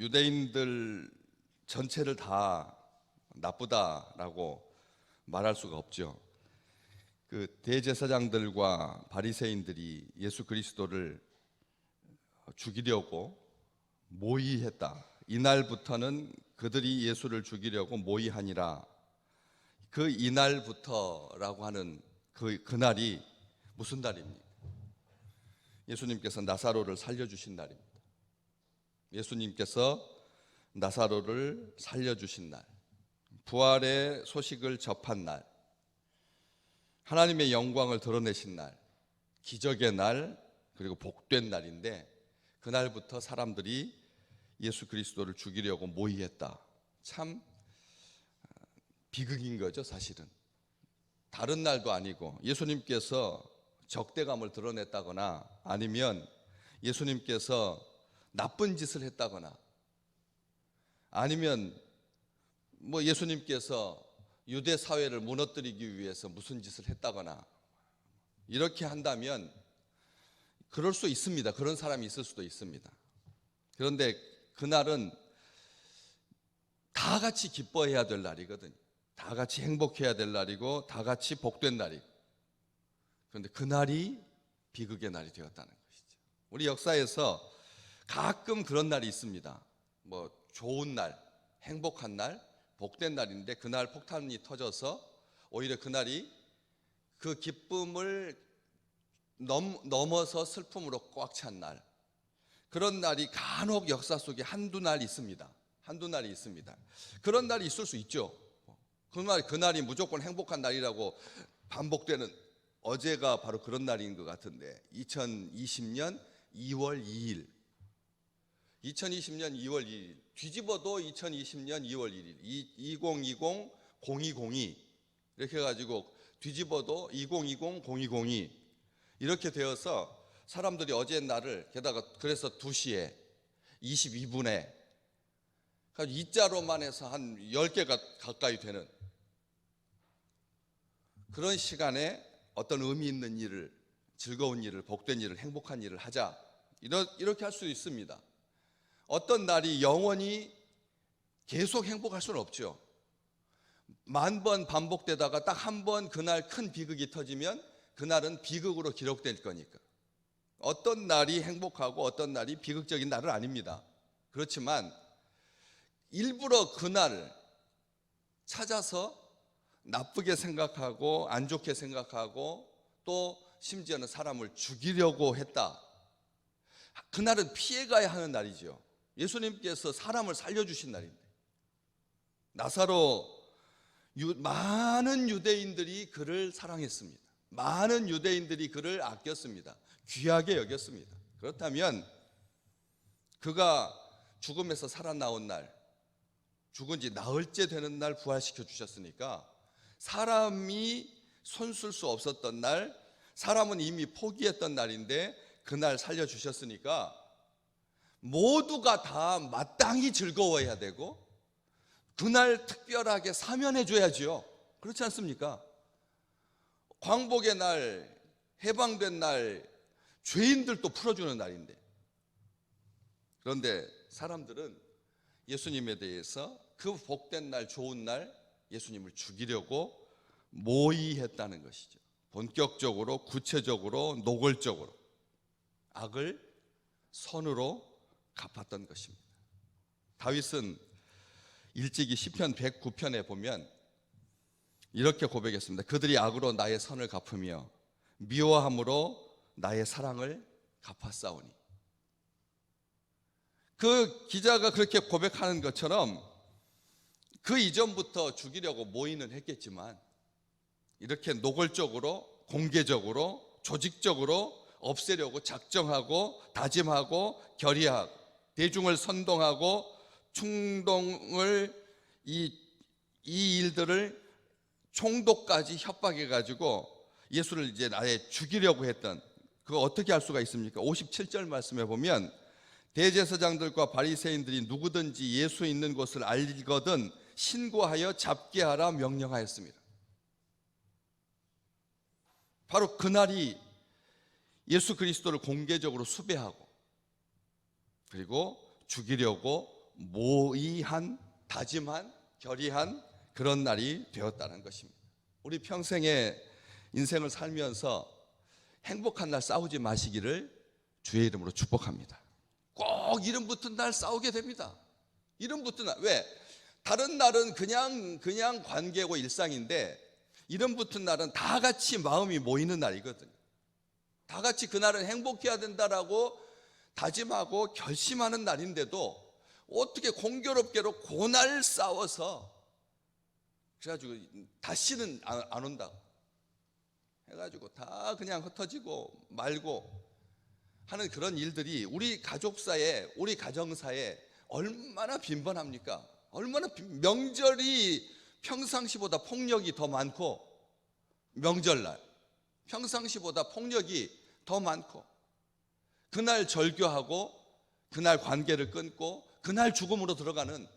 유대인들 전체를 다 나쁘다라고 말할 수가 없죠. 그 대제사장들과 바리새인들이 예수 그리스도를 죽이려고 모의했다. 이날부터는 그들이 예수를 죽이려고 모의하니라. 그 이날부터라고 하는 그날이 무슨 날입니까? 예수님께서 나사로를 살려주신 날입니다. 예수님께서 나사로를 살려주신 날, 부활의 소식을 접한 날, 하나님의 영광을 드러내신 날, 기적의 날, 그리고 복된 날인데, 그날부터 사람들이 예수 그리스도를 죽이려고 모의했다. 참 비극인 거죠, 사실은. 다른 날도 아니고 예수님께서 적대감을 드러냈다거나 아니면 예수님께서 나쁜 짓을 했다거나 아니면 예수님께서 유대 사회를 무너뜨리기 위해서 무슨 짓을 했다거나 이렇게 한다면 그럴 수 있습니다. 그런 사람이 있을 수도 있습니다. 그런데 그날은 다 같이 기뻐해야 될 날이거든요. 다 같이 행복해야 될 날이고 다 같이 복된 날이고, 그런데 그날이 비극의 날이 되었다는 것이죠. 우리 역사에서 가끔 그런 날이 있습니다. 좋은 날, 행복한 날, 복된 날인데 그날 폭탄이 터져서 오히려 그날이 그 기쁨을 넘어서 슬픔으로 꽉 찬 날, 그런 날이 간혹 역사 속에 한두 날 있습니다. 한두 날이 있습니다. 그런 날이 있을 수 있죠. 그날이 무조건 행복한 날이라고 반복되는, 어제가 바로 그런 날인 것 같은데 2020년 2월 2일 2020년 2월 2일 뒤집어도 2020년 2월 1일 2020 0202 이렇게 해가지고 뒤집어도 2020 0202 이렇게 되어서 사람들이 어제 날을 게다가 그래서 2시에 22분에 이자로만 해서 한 10개가 가까이 되는 그런 시간에 어떤 의미 있는 일을, 즐거운 일을, 복된 일을, 행복한 일을 하자, 이렇게 할 수 있습니다. 어떤 날이 영원히 계속 행복할 수는 없죠. 10,000번 반복되다가 딱 한 번 그날 큰 비극이 터지면 그날은 비극으로 기록될 거니까 어떤 날이 행복하고 어떤 날이 비극적인 날은 아닙니다. 그렇지만 일부러 그날을 찾아서 나쁘게 생각하고 안 좋게 생각하고 또 심지어는 사람을 죽이려고 했다. 그날은 피해가야 하는 날이죠. 예수님께서 사람을 살려주신 날인데, 나사로, 많은 유대인들이 그를 사랑했습니다. 많은 유대인들이 그를 아꼈습니다. 귀하게 여겼습니다. 그렇다면 그가 죽음에서 살아나온 날, 죽은 지 나흘째 되는 날 부활시켜 주셨으니까 사람이 손쓸 수 없었던 날, 사람은 이미 포기했던 날인데 그날 살려주셨으니까 모두가 다 마땅히 즐거워해야 되고 그날 특별하게 사면해 줘야지요. 그렇지 않습니까? 광복의 날, 해방된 날, 죄인들도 풀어주는 날인데, 그런데 사람들은 예수님에 대해서 그 복된 날, 좋은 날 예수님을 죽이려고 모의했다는 것이죠. 본격적으로, 구체적으로, 노골적으로 악을 선으로 갚았던 것입니다. 다윗은 일찍이 시편 109편에 보면 이렇게 고백했습니다. 그들이 악으로 나의 선을 갚으며 미워함으로 나의 사랑을 갚았사오니. 그 기자가 그렇게 고백하는 것처럼 그 이전부터 죽이려고 모의는 했겠지만 이렇게 노골적으로, 공개적으로, 조직적으로 없애려고 작정하고 다짐하고 결의하고 대중을 선동하고 충동을 이 일들을 총독까지 협박해가지고 예수를 이제 아예 죽이려고 했던, 그거 어떻게 할 수가 있습니까? 57절 말씀에 보면 대제사장들과 바리새인들이 누구든지 예수 있는 곳을 알거든 신고하여 잡게 하라 명령하였습니다. 바로 그날이 예수 그리스도를 공개적으로 수배하고 그리고 죽이려고 모의한, 다짐한, 결의한 그런 날이 되었다는 것입니다. 우리 평생의 인생을 살면서 행복한 날 싸우지 마시기를 주의 이름으로 축복합니다. 꼭 이름 붙은 날 싸우게 됩니다. 이름 붙은 날. 왜? 다른 날은 그냥 관계고 일상인데 이름 붙은 날은 다 같이 마음이 모이는 날이거든요. 다 같이 그날은 행복해야 된다라고 다짐하고 결심하는 날인데도 어떻게 공교롭게로 그날 싸워서 그래가지고 다시는 안 온다고 해가지고 다 그냥 흩어지고 말고 하는 그런 일들이 우리 가족사에, 우리 가정사에 얼마나 빈번합니까? 얼마나 명절이 평상시보다 폭력이 더 많고, 명절날 평상시보다 폭력이 더 많고, 그날 절교하고 그날 관계를 끊고 그날 죽음으로 들어가는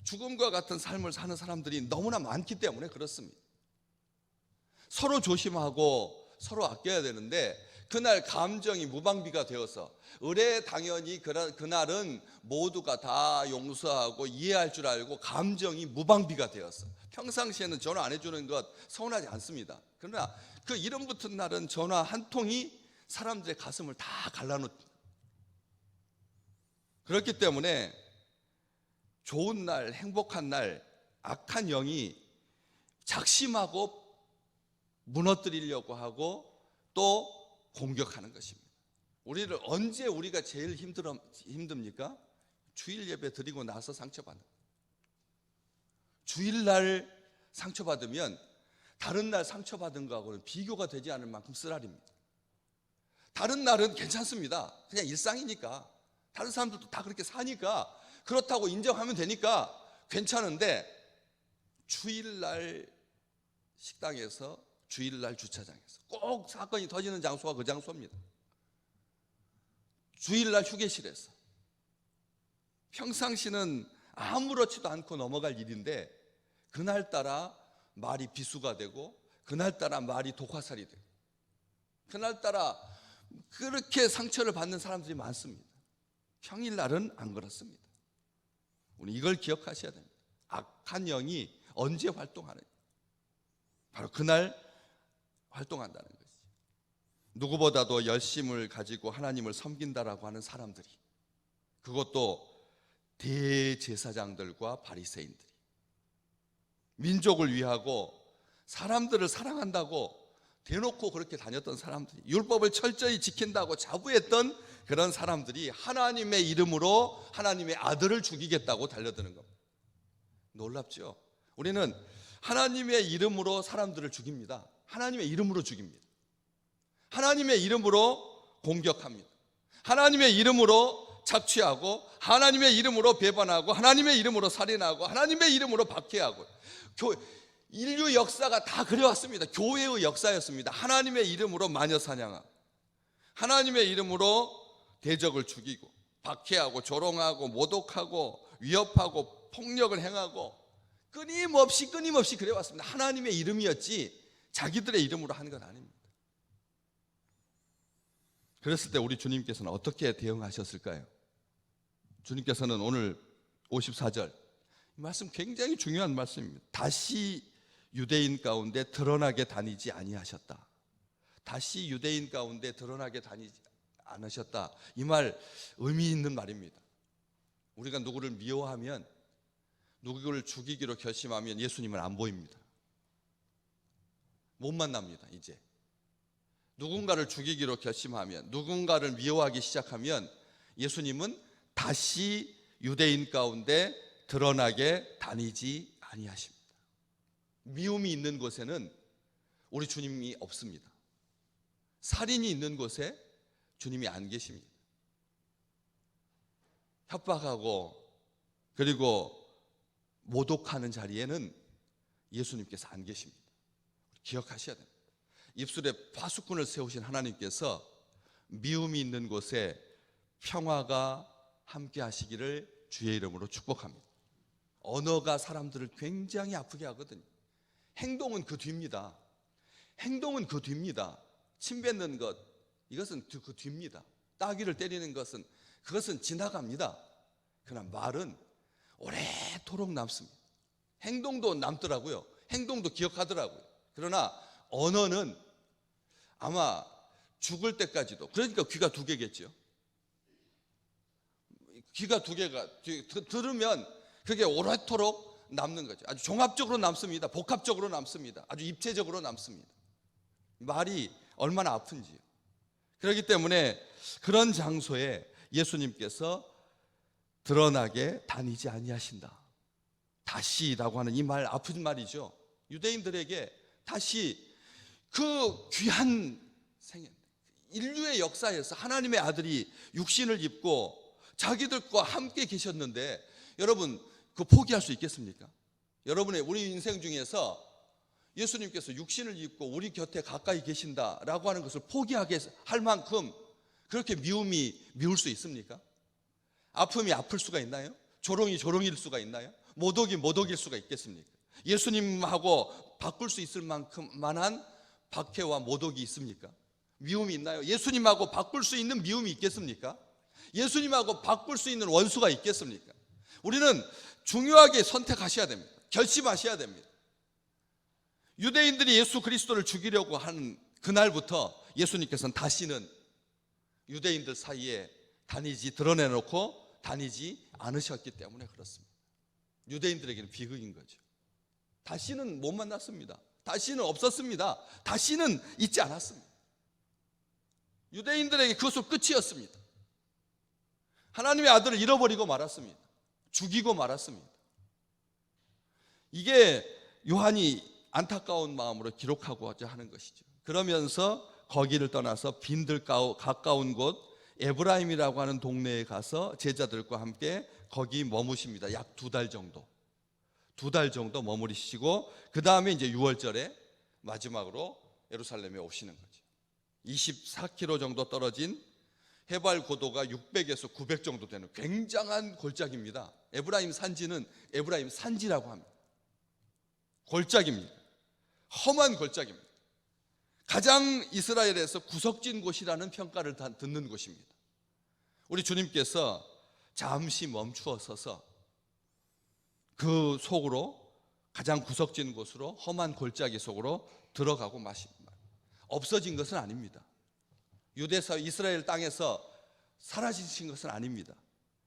죽음과 같은 삶을 사는 사람들이 너무나 많기 때문에 그렇습니다. 서로 조심하고 서로 아껴야 되는데 그날 감정이 무방비가 되어서 의뢰 당연히 그날은 모두가 다 용서하고 이해할 줄 알고 감정이 무방비가 되었어. 평상시에는 전화 안 해주는 것 서운하지 않습니다. 그러나 그 이름 붙은 날은 전화 한 통이 사람들의 가슴을 다 갈라놓습니다. 그렇기 때문에 좋은 날, 행복한 날, 악한 영이 작심하고 무너뜨리려고 하고 또 공격하는 것입니다. 우리를 언제 우리가 제일 힘듭니까? 주일 예배 드리고 나서 상처받는 거예요. 주일날 상처받으면 다른 날 상처받은 거하고는 비교가 되지 않을 만큼 쓰라립니다. 다른 날은 괜찮습니다. 그냥 일상이니까. 다른 사람들도 다 그렇게 사니까 그렇다고 인정하면 되니까 괜찮은데 주일날 식당에서, 주일날 주차장에서 꼭 사건이 터지는 장소가 그 장소입니다. 주일날 휴게실에서 평상시는 아무렇지도 않고 넘어갈 일인데 그날따라 말이 비수가 되고 그날따라 말이 독화살이 되고 그날따라 그렇게 상처를 받는 사람들이 많습니다. 평일날은 안 그렇습니다. 우리 이걸 기억하셔야 됩니다. 악한 영이 언제 활동하느냐, 바로 그날 활동한다는 것이죠. 누구보다도 열심을 가지고 하나님을 섬긴다라고 하는 사람들이, 그것도 대제사장들과 바리새인들이 민족을 위하고 사람들을 사랑한다고 대놓고 그렇게 다녔던 사람들이, 율법을 철저히 지킨다고 자부했던 그런 사람들이 하나님의 이름으로 하나님의 아들을 죽이겠다고 달려드는 겁니다. 놀랍죠? 우리는 하나님의 이름으로 사람들을 죽입니다. 하나님의 이름으로 죽입니다. 하나님의 이름으로 공격합니다. 하나님의 이름으로 착취하고 하나님의 이름으로 배반하고 하나님의 이름으로 살인하고 하나님의 이름으로 박해하고, 인류 역사가 다 그래왔습니다. 교회의 역사였습니다. 하나님의 이름으로 마녀 사냥하고 하나님의 이름으로 대적을 죽이고 박해하고 조롱하고 모독하고 위협하고 폭력을 행하고 끊임없이 그래왔습니다. 하나님의 이름이었지 자기들의 이름으로 한 건 아닙니다. 그랬을 때 우리 주님께서는 어떻게 대응하셨을까요? 주님께서는 오늘 54절 이 말씀 굉장히 중요한 말씀입니다. 다시 유대인 가운데 드러나게 다니지 아니하셨다. 다시 유대인 가운데 드러나게 다니지 않으셨다. 이 말 의미 있는 말입니다. 우리가 누구를 미워하면, 누구를 죽이기로 결심하면 예수님은 안 보입니다. 못 만납니다. 이제 누군가를 죽이기로 결심하면, 누군가를 미워하기 시작하면 예수님은 다시 유대인 가운데 드러나게 다니지 아니하십니다. 미움이 있는 곳에는 우리 주님이 없습니다. 살인이 있는 곳에 주님이 안 계십니다. 협박하고 그리고 모독하는 자리에는 예수님께서 안 계십니다. 기억하셔야 됩니다. 입술에 파수꾼을 세우신 하나님께서 미움이 있는 곳에 평화가 함께 하시기를 주의 이름으로 축복합니다. 언어가 사람들을 굉장히 아프게 하거든요. 행동은 그 뒤입니다. 행동은 그 뒤입니다. 침 뱉는 것, 이것은 그 뒤입니다. 따귀를 때리는 것은, 그것은 지나갑니다. 그러나 말은 오래도록 남습니다. 행동도 남더라고요. 행동도 기억하더라고요. 그러나 언어는 아마 죽을 때까지도, 그러니까 귀가 두 개겠죠. 귀가 두 개가 들으면 그게 오래도록 남는 거죠. 아주 종합적으로 남습니다. 복합적으로 남습니다. 아주 입체적으로 남습니다. 말이 얼마나 아픈지요. 그렇기 때문에 그런 장소에 예수님께서 드러나게 다니지 아니하신다. 다시라고 하는 이 말, 아픈 말이죠. 유대인들에게 다시 그 귀한 생애, 인류의 역사에서 하나님의 아들이 육신을 입고 자기들과 함께 계셨는데, 여러분 그 포기할 수 있겠습니까? 여러분의 우리 인생 중에서 예수님께서 육신을 입고 우리 곁에 가까이 계신다라고 하는 것을 포기하게 할 만큼 그렇게 미울 수 있습니까? 아픔이 아플 수가 있나요? 조롱이 조롱일 수가 있나요? 모독이 모독일 수가 있겠습니까? 예수님하고 바꿀 수 있을 만한 박해와 모독이 있습니까? 미움이 있나요? 예수님하고 바꿀 수 있는 미움이 있겠습니까? 예수님하고 바꿀 수 있는 원수가 있겠습니까? 우리는 중요하게 선택하셔야 됩니다. 결심하셔야 됩니다. 유대인들이 예수 그리스도를 죽이려고 하는 그날부터 예수님께서는 다시는 유대인들 사이에 드러내놓고 다니지 않으셨기 때문에 그렇습니다. 유대인들에게는 비극인 거죠. 다시는 못 만났습니다. 다시는 없었습니다. 다시는 있지 않았습니다. 유대인들에게 그것은 끝이었습니다. 하나님의 아들을 잃어버리고 말았습니다. 죽이고 말았습니다. 이게 요한이 안타까운 마음으로 기록하고자 하는 것이죠. 그러면서 거기를 떠나서 빈들 가까운 곳 에브라임이라고 하는 동네에 가서 제자들과 함께 거기 머무십니다. 약 2달 정도. 2달 정도 머무르시고 그 다음에 이제 6월절에 마지막으로 예루살렘에 오시는 거죠. 24km 정도 떨어진 해발 고도가 600에서 900 정도 되는 굉장한 골짜기입니다. 에브라임 산지는 에브라임 산지라고 합니다. 골짜기입니다. 험한 골짜기입니다. 가장 이스라엘에서 구석진 곳이라는 평가를 듣는 곳입니다. 우리 주님께서 잠시 멈추어 서서 그 속으로, 가장 구석진 곳으로, 험한 골짜기 속으로 들어가고 마십니다. 없어진 것은 아닙니다. 유대사 이스라엘 땅에서 사라지신 것은 아닙니다.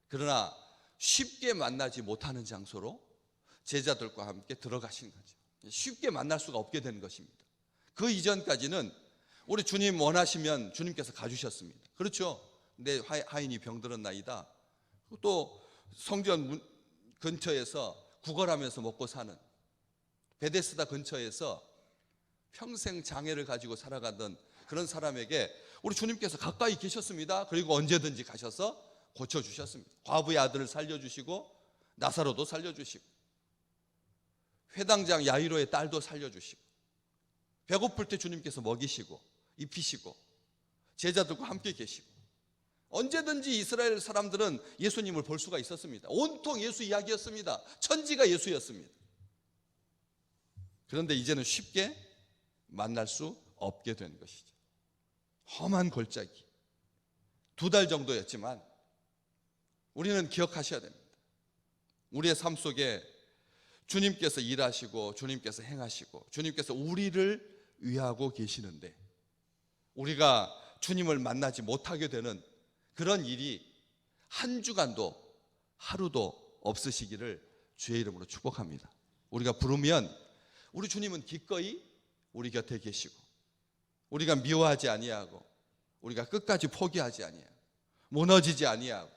그러나 쉽게 만나지 못하는 장소로 제자들과 함께 들어가신 거죠. 쉽게 만날 수가 없게 된 것입니다. 그 이전까지는 우리 주님 원하시면 주님께서 가주셨습니다. 그렇죠? 내 하인이 병들었 나이다. 또 성전 근처에서 구걸하면서 먹고 사는, 베데스다 근처에서 평생 장애를 가지고 살아가던 그런 사람에게 우리 주님께서 가까이 계셨습니다. 그리고 언제든지 가셔서 고쳐주셨습니다. 과부의 아들을 살려주시고 나사로도 살려주시고 회당장 야이로의 딸도 살려주시고 배고플 때 주님께서 먹이시고 입히시고 제자들과 함께 계시고 언제든지 이스라엘 사람들은 예수님을 볼 수가 있었습니다. 온통 예수 이야기였습니다. 천지가 예수였습니다. 그런데 이제는 쉽게 만날 수 없게 된 것이죠. 험한 골짜기 2달 정도였지만 우리는 기억하셔야 됩니다. 우리의 삶 속에 주님께서 일하시고 주님께서 행하시고 주님께서 우리를 위하고 계시는데 우리가 주님을 만나지 못하게 되는 그런 일이 한 주간도 하루도 없으시기를 주의 이름으로 축복합니다. 우리가 부르면 우리 주님은 기꺼이 우리 곁에 계시고 우리가 미워하지 아니하고 우리가 끝까지 포기하지 아니하고 무너지지 아니하고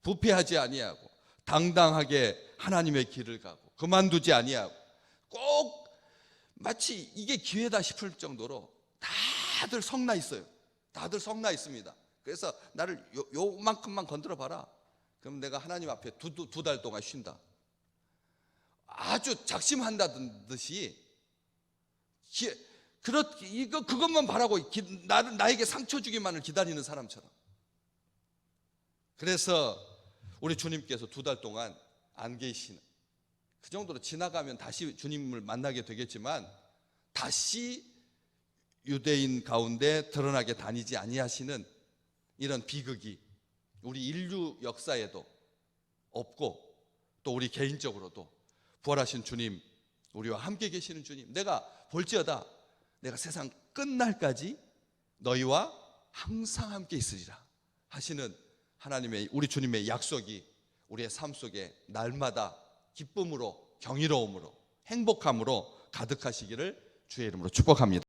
부패하지 아니하고 당당하게 하나님의 길을 가고 그만두지 아니하고 꼭 마치 이게 기회다 싶을 정도로 다들 성나 있어요. 다들 성나 있습니다. 그래서 나를 요만큼만 건드려 봐라. 그럼 내가 하나님 앞에 두 달 동안 쉰다. 아주 작심한다는 듯이 그것만 바라고 나에게 상처 주기만을 기다리는 사람처럼. 그래서 우리 주님께서 2달 동안 안 계시는, 그 정도로 지나가면 다시 주님을 만나게 되겠지만 다시 유대인 가운데 드러나게 다니지 아니하시는 이런 비극이 우리 인류 역사에도 없고 또 우리 개인적으로도 부활하신 주님, 우리와 함께 계시는 주님, 내가 볼지어다 내가 세상 끝날까지 너희와 항상 함께 있으리라 하시는 하나님의, 우리 주님의 약속이 우리의 삶 속에 날마다 기쁨으로, 경이로움으로, 행복함으로 가득하시기를 주의 이름으로 축복합니다.